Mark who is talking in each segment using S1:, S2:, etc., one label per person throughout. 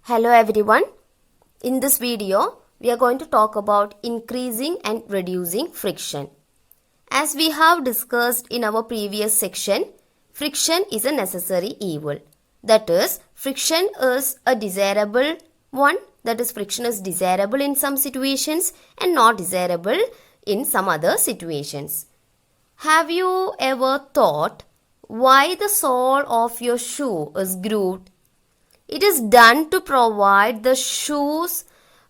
S1: Hello everyone. In this video, we are going to talk about increasing and reducing friction. As we have discussed in our previous section, friction is a necessary evil. That is, friction is a desirable one. That is, friction is desirable in some situations and not desirable in some other situations. Have you ever thought why the sole of your shoe is grooved? It is done to provide the shoes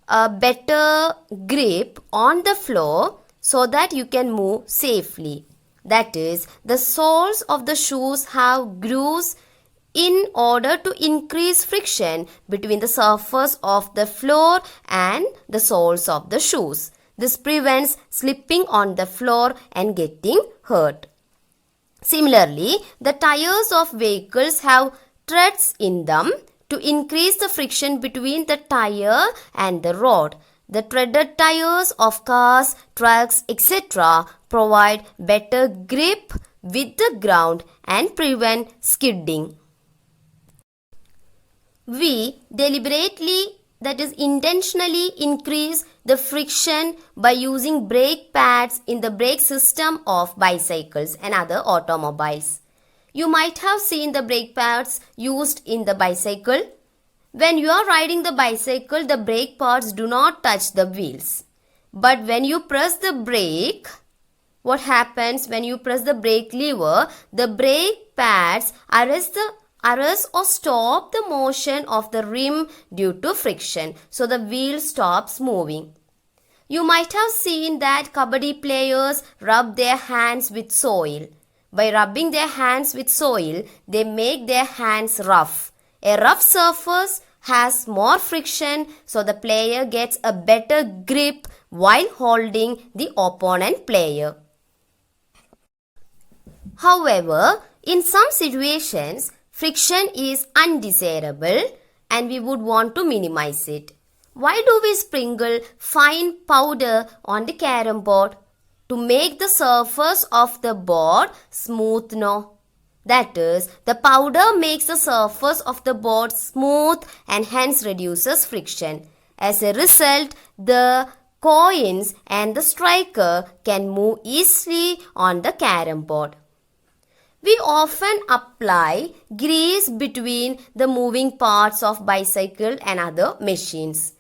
S1: a better grip on the floor so that you can move safely. That is, the soles of the shoes have grooves in order to increase friction between the surface of the floor and the soles of the shoes. This prevents slipping on the floor and getting hurt. Similarly, the tires of vehicles have treads in them to increase the friction between the tire and the road. The treaded tires of cars, trucks, etc. provide better grip with the ground and prevent skidding. We deliberately, that is intentionally, increase the friction by using brake pads in the brake system of bicycles and other automobiles. You might have seen the brake pads used in the bicycle. When you are riding the bicycle, the brake pads do not touch the wheels. But when you press the brake, what happens when you press the brake lever? The brake pads arrest or stop the motion of the rim due to friction. So the wheel stops moving. You might have seen that kabaddi players rub their hands with soil. By rubbing their hands with soil, they make their hands rough. A rough surface has more friction, so the player gets a better grip while holding the opponent player. However, in some situations, friction is undesirable and we would want to minimize it. Why do we sprinkle fine powder on the carom board? To make the surface of the board smooth, no? That is, the powder makes the surface of the board smooth and hence reduces friction. As a result, the coins and the striker can move easily on the carom board. We often apply grease between the moving parts of bicycle and other machines.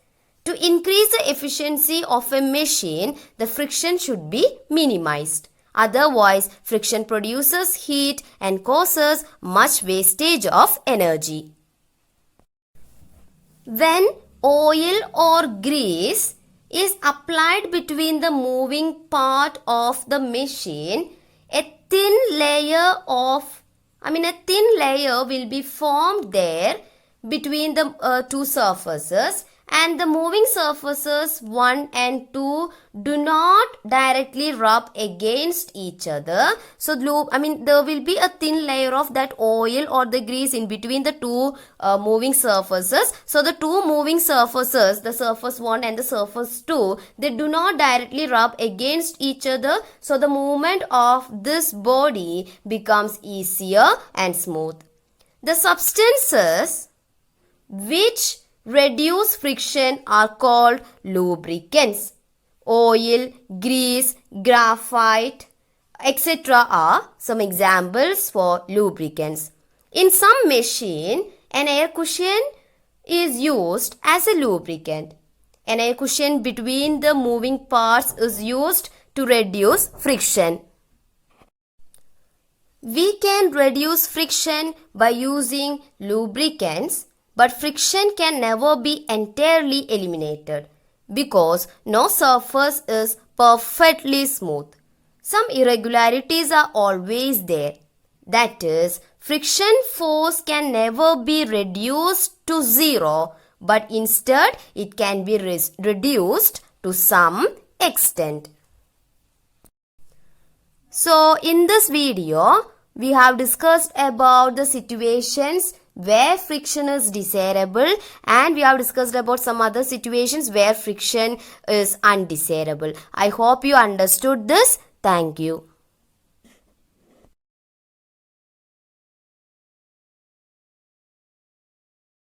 S1: To increase the efficiency of a machine, the friction should be minimized. Otherwise, friction produces heat and causes much wastage of energy. When oil or grease is applied between the moving part of the machine, a thin layer will be formed there between the two surfaces. And the moving surfaces 1 and 2 do not directly rub against each other. So there will be a thin layer of that oil or the grease in between the two moving surfaces. So the two moving surfaces, the surface 1 and the surface 2, they do not directly rub against each other. So the movement of this body becomes easier and smooth. The substances which reduce friction are called lubricants. Oil, grease, graphite, etc. are some examples for lubricants. In some machine, an air cushion is used as a lubricant. An air cushion between the moving parts is used to reduce friction. We can reduce friction by using lubricants. But friction can never be entirely eliminated because no surface is perfectly smooth. Some irregularities are always there. That is, friction force can never be reduced to zero, but instead it can be reduced to some extent. So, in this video, we have discussed about the situations where friction is desirable and we have discussed about some other situations where friction is undesirable. I hope you understood this. Thank you.